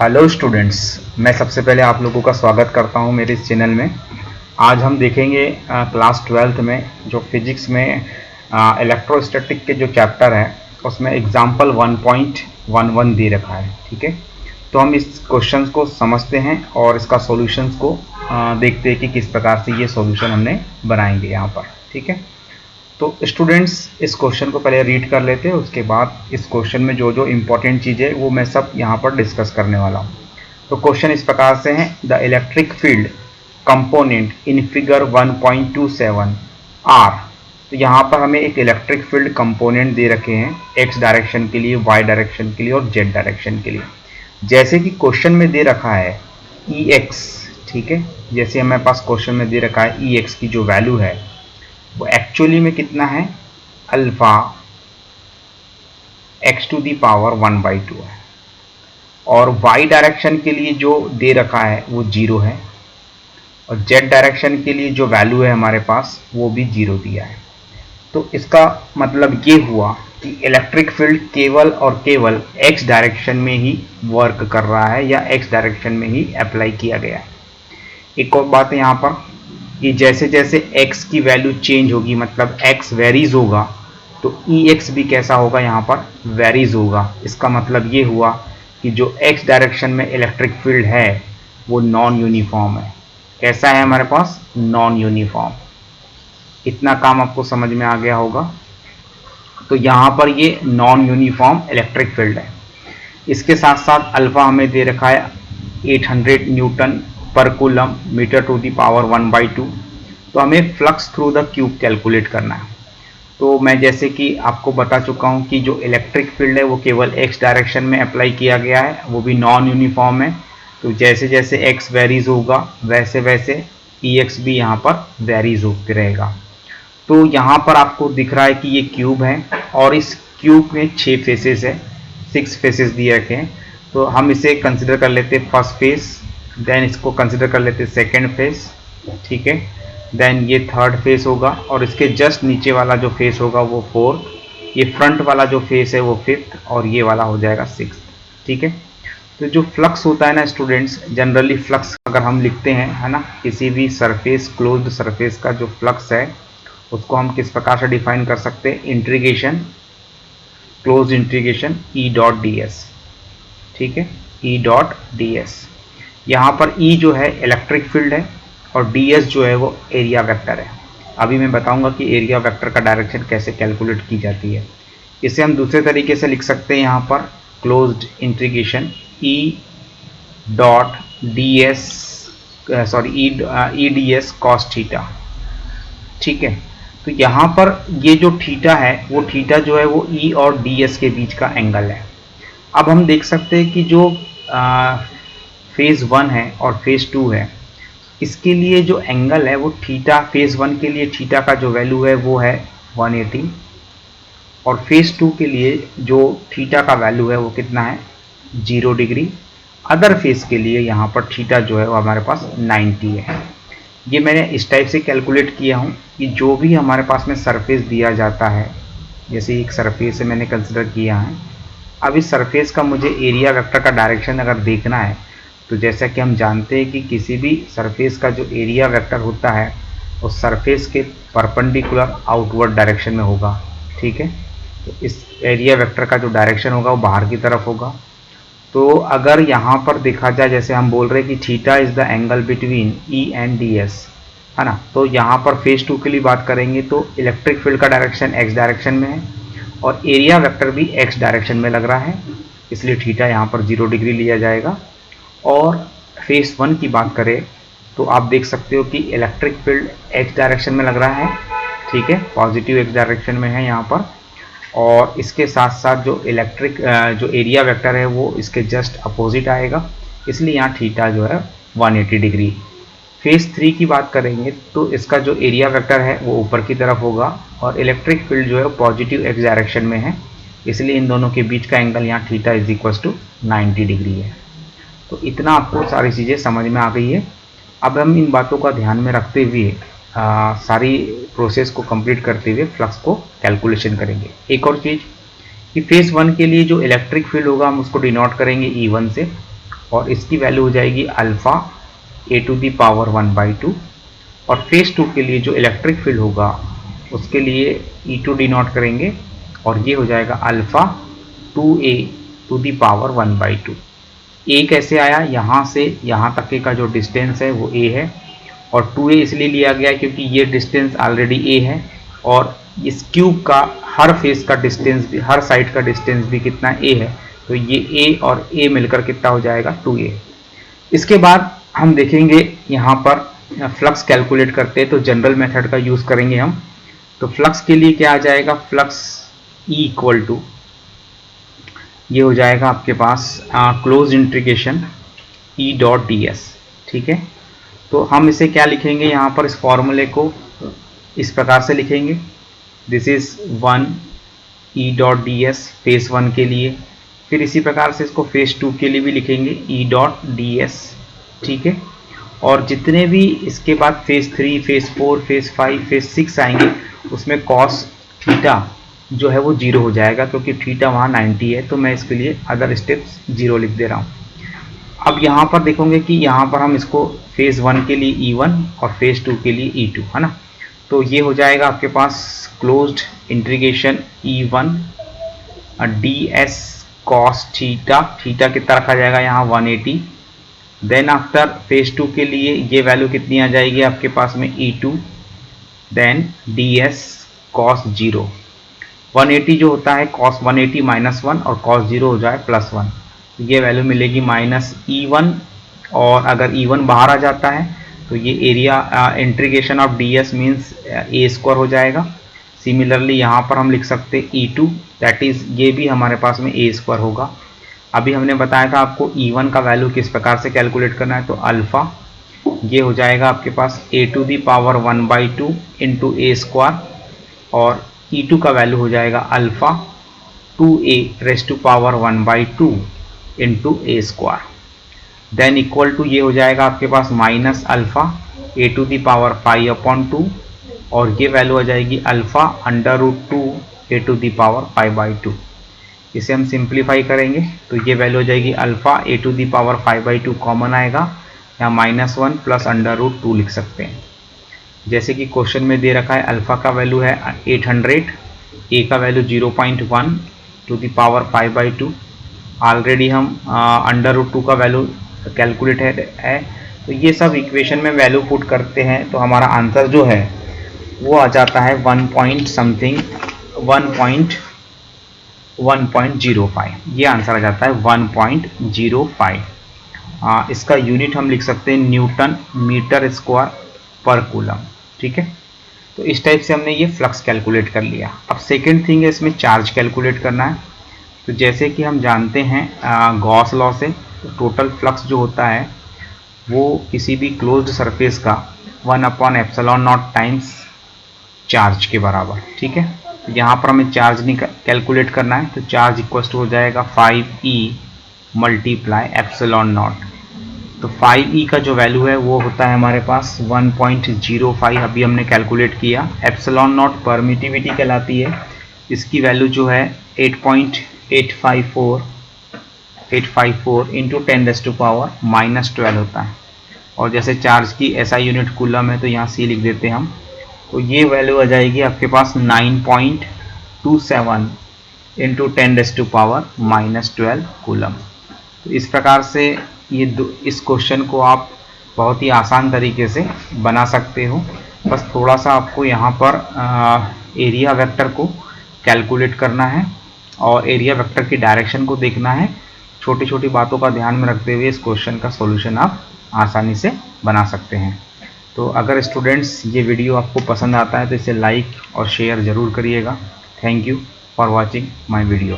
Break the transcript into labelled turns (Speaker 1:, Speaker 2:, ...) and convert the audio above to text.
Speaker 1: Hello students, मैं सबसे पहले आप लोगों का स्वागत करता हूं मेरे इस चैनल में। आज हम देखेंगे क्लास 12th में जो फिजिक्स में इलेक्ट्रोस्टैटिक के जो चैप्टर है उसमें एग्जाम्पल 1.11 दे रखा है। ठीक है, तो हम इस क्वेश्चन को समझते हैं और इसका सॉल्यूशंस को देखते हैं कि किस प्रकार से ये सॉल्यूशन हमने बनाएंगे यहाँ पर। ठीक है, तो स्टूडेंट्स इस क्वेश्चन को पहले रीड कर लेते हैं, उसके बाद इस क्वेश्चन में जो जो इम्पोर्टेंट चीज़ है वो मैं सब यहाँ पर डिस्कस करने वाला हूँ। तो क्वेश्चन इस प्रकार से है, the electric field component in figure 1.27 r. तो यहाँ पर हमें एक इलेक्ट्रिक फील्ड कंपोनेंट दे रखे हैं एक्स डायरेक्शन के लिए, वाई डायरेक्शन के लिए और जेड डायरेक्शन के लिए। जैसे कि क्वेश्चन में दे रखा है ई एक्स। ठीक है, जैसे हमारे पास क्वेश्चन में दे रखा है ई एक्स की जो वैल्यू है वो एक्चुअली में कितना है, alpha x to the power 1/2 है। और वाई डायरेक्शन के लिए जो दे रखा है वो 0 है, और जेड डायरेक्शन के लिए जो वैल्यू है हमारे पास वो भी 0 दिया है। तो इसका मतलब ये हुआ कि इलेक्ट्रिक फील्ड केवल और केवल एक्स डायरेक्शन में ही वर्क कर रहा है या एक्स डायरेक्शन में ही अप्लाई किया गया है। एक और बात है यहाँ पर कि जैसे जैसे x की वैल्यू चेंज होगी, मतलब x वेरीज होगा, तो EX भी कैसा होगा, यहाँ पर वेरीज होगा। इसका मतलब ये हुआ कि जो x डायरेक्शन में इलेक्ट्रिक फील्ड है वो नॉन यूनिफॉर्म है। कैसा है हमारे पास, नॉन यूनिफॉर्म। इतना काम आपको समझ में आ गया होगा। तो यहाँ पर ये नॉन यूनिफॉर्म इलेक्ट्रिक फील्ड है। इसके साथ साथ अल्फा हमें दे रखा है 800 newton per coulomb metre to the power 1/2। तो हमें flux through the cube calculate करना है। तो मैं जैसे कि आपको बता चुका हूँ कि जो इलेक्ट्रिक फील्ड है वो केवल एक्स डायरेक्शन में अप्लाई किया गया है, वो भी नॉन यूनिफॉर्म है। तो जैसे जैसे एक्स वेरीज होगा वैसे वैसे ई एक्स भी यहाँ पर वेरीज होते रहेगा। तो यहाँ पर आपको दिख रहा है कि ये क्यूब है और इस क्यूब में 6 फेसेस है, 6 फेसेस दिए रखे हैं। तो हम इसे कंसिडर कर लेते हैं फर्स्ट फेस, देन इसको कंसिडर कर लेते हैं सेकेंड फेस। ठीक है, देन ये थर्ड फेस होगा और इसके जस्ट नीचे वाला जो फेस होगा वो फोर्थ, ये फ्रंट वाला जो फेस है वो फिफ्थ और ये वाला हो जाएगा सिक्स्थ। ठीक है, तो जो फ्लक्स होता है ना स्टूडेंट्स, जनरली फ्लक्स अगर हम लिखते हैं, है ना, किसी भी सरफेस, क्लोज्ड सरफेस का जो फ्लक्स है उसको हम किस प्रकार से डिफाइन कर सकते हैं, integration, close integration E dot D S. ठीक है, ई डॉट डी एस। यहाँ पर ई जो है इलेक्ट्रिक फील्ड है और डी एस जो है वो एरिया वेक्टर है। अभी मैं बताऊंगा कि एरिया वेक्टर का डायरेक्शन कैसे कैलकुलेट की जाती है। इसे हम दूसरे तरीके से लिख सकते हैं, यहाँ पर closed integration E dot D S, sorry E D S cos theta. ठीक है, तो यहाँ पर ये जो थीटा है वो थीटा जो है वो ई और डी एस के बीच का एंगल है। अब हम देख सकते हैं कि जो फेज 1 है और फेज 2 है, इसके लिए जो एंगल है वो थीटा, फेज 1 के लिए थीटा का जो वैल्यू है वो है 180, और फेज 2 के लिए जो थीटा का वैल्यू है वो कितना है, 0 डिग्री। अदर फेज के लिए यहाँ पर थीटा जो है वो हमारे पास 90 है। ये मैंने इस टाइप से कैलकुलेट किया हूँ कि जो भी हमारे पास में सरफेस दिया जाता है, जैसे एक सरफेस से मैंने कंसिडर किया है, अब इस सरफेस का मुझे एरिया वेक्टर का डायरेक्शन अगर देखना है तो जैसा कि हम जानते हैं कि किसी भी सरफेस का जो एरिया वेक्टर होता है उस सरफेस के परपेंडिकुलर आउटवर्ड डायरेक्शन में होगा। ठीक है, तो इस एरिया वेक्टर का जो डायरेक्शन होगा वो बाहर की तरफ होगा। तो अगर यहाँ पर देखा जाए, जैसे हम बोल रहे हैं कि theta is the angle between E and D S, है ना, तो यहाँ पर फेज 2 के लिए बात करेंगे तो इलेक्ट्रिक फील्ड का डायरेक्शन एक्स डायरेक्शन में है और एरिया वेक्टर भी एक्स डायरेक्शन में लग रहा है, इसलिए थीटा यहाँ पर 0 डिग्री लिया जाएगा। और फेज 1 की बात करें तो आप देख सकते हो कि इलेक्ट्रिक फील्ड एक्स डायरेक्शन में लग रहा है। ठीक है, पॉजिटिव एक्स डायरेक्शन में है यहाँ पर, और इसके साथ साथ जो इलेक्ट्रिक जो एरिया वेक्टर है वो इसके जस्ट अपोजिट आएगा, इसलिए यहाँ थीटा जो है 180 डिग्री। फेज 3 की बात करेंगे तो इसका जो एरिया वेक्टर है वो ऊपर की तरफ होगा और इलेक्ट्रिक फील्ड जो है पॉजिटिव एक्स डायरेक्शन में है, इसलिए इन दोनों के बीच का एंगल यहाँ theta is equal to 90 degree है। तो इतना आपको सारी चीज़ें समझ में आ गई है। अब हम इन बातों का ध्यान में रखते हुए सारी प्रोसेस को कंप्लीट करते हुए फ्लक्स को कैलकुलेशन करेंगे। एक और चीज़ कि फेज 1 के लिए जो इलेक्ट्रिक फील्ड होगा हम उसको डिनोट करेंगे E1 से, और इसकी वैल्यू हो जाएगी अल्फा a⁴ 1/2। और फेज 2 के लिए जो इलेक्ट्रिक फील्ड होगा उसके लिए E2 डिनोट करेंगे, और ये हो जाएगा अल्फा 2a⁴ 1/2। a कैसे आया, यहाँ से यहाँ तक का जो डिस्टेंस है वो a है, और 2a इसलिए लिया गया क्योंकि ये डिस्टेंस ऑलरेडी a है, और इस क्यूब का हर फेस का डिस्टेंस भी, हर साइड का डिस्टेंस भी कितना a है, तो ये a और a मिलकर कितना हो जाएगा 2a। इसके बाद हम देखेंगे यहाँ पर फ्लक्स कैलकुलेट करते हैं, तो जनरल मेथड का यूज़ करेंगे हम। तो फ्लक्स के लिए क्या आ जाएगा, फ्लक्स E इक्वल टू ये हो जाएगा आपके पास close integration E dot ds। ठीक है, तो हम इसे क्या लिखेंगे यहाँ पर, इस फॉर्मूले को इस प्रकार से लिखेंगे, this is 1 E dot ds phase 1 के लिए, फिर इसी प्रकार से इसको फेज 2 के लिए भी लिखेंगे E डॉट ds। ठीक है, और जितने भी इसके बाद फेज 3, फेज 4, फेज 5, फेज 6 आएंगे उसमें कॉस थीटा जो है वो 0 हो जाएगा, क्योंकि थीटा वहाँ 90 है, तो मैं इसके लिए अदर स्टेप्स 0 लिख दे रहा हूँ। अब यहाँ पर देखोगे कि यहाँ पर हम इसको फेज 1 के लिए E1 और फेज 2 के लिए E2, है ना। तो ये हो जाएगा आपके पास closed integration E1 ds cos theta, theta कितना रखा जाएगा यहाँ 180। देन आफ्टर फेज 2 के लिए ये वैल्यू कितनी आ जाएगी आपके पास में E2, देन ds cos 0, 180 जो होता है cos 180 -1 और cos 0 हो जाए +1, ये वैल्यू मिलेगी -E1, और अगर E1 बाहर आ जाता है तो ये area integration of ds means a² हो जाएगा। सिमिलरली यहाँ पर हम लिख सकते E2, दैट इज ये भी हमारे पास में a² होगा। अभी हमने बताया था आपको E1 का वैल्यू किस प्रकार से कैलकुलेट करना है, तो अल्फा ये हो जाएगा आपके पास a⁴ 1/2 × a², और E2 का वैल्यू हो जाएगा alpha 2a⁴ 1/2 × a²। Than equal to ये हो जाएगा आपके पास माइनस अल्फा a⁵ 5/2, और ये वैल्यू आ जाएगी अल्फा √2 a⁵ 5/2। इसे हम सिंप्लीफाई करेंगे तो ये वैल्यू हो जाएगी अल्फा a⁵ 5/2 कॉमन आएगा, यहाँ -1 प्लस √2 लिख सकते हैं। जैसे कि क्वेश्चन में दे रखा है अल्फा का वैल्यू है 800, ए का वैल्यू 0.1 ⁵ 5/2, ऑलरेडी हम √2 का वैल्यू कैलकुलेट है, तो ये सब इक्वेशन में वैल्यू पुट करते हैं तो हमारा आंसर जो है वो आ जाता है 1.05, ये आंसर आ जाता है 1.05। इसका यूनिट हम लिख सकते हैं न्यूटन मीटर स्क्वायर पर कूलम। ठीक है, तो इस टाइप से हमने ये फ्लक्स कैलकुलेट कर लिया। अब सेकेंड थिंग है इसमें चार्ज कैलकुलेट करना है। तो जैसे कि हम जानते हैं गॉस लॉ से, तो टोटल फ्लक्स जो होता है वो किसी भी क्लोज्ड सरफेस का 1/ε0 टाइम्स चार्ज के बराबर। ठीक है, तो यहाँ पर हमें चार्ज नहीं कैलकुलेट करना है, तो चार्ज इक्वल टू हो जाएगा 5e × ε0। तो 5e का जो वैल्यू है वो होता है हमारे पास 1.05, अभी हमने कैलकुलेट किया। ε0 परमिटिविटी कहलाती है, इसकी वैल्यू जो है 8.854 × 10⁻⁻12 होता है। और जैसे चार्ज की SI यूनिट कूलम है तो यहाँ C लिख देते हैं हम, तो ये वैल्यू आ जाएगी आपके पास 9.27 × 10⁻⁻12 कूलम। तो इस प्रकार से इस क्वेश्चन को आप बहुत ही आसान तरीके से बना सकते हो। बस थोड़ा सा आपको यहाँ पर एरिया वेक्टर को कैलकुलेट करना है और एरिया वेक्टर की डायरेक्शन को देखना है। छोटी छोटी बातों का ध्यान में रखते हुए इस क्वेश्चन का सॉल्यूशन आप आसानी से बना सकते हैं। तो अगर स्टूडेंट्स ये वीडियो आपको पसंद आता है तो इसे लाइक और शेयर ज़रूर करिएगा। Thank you for watching my video.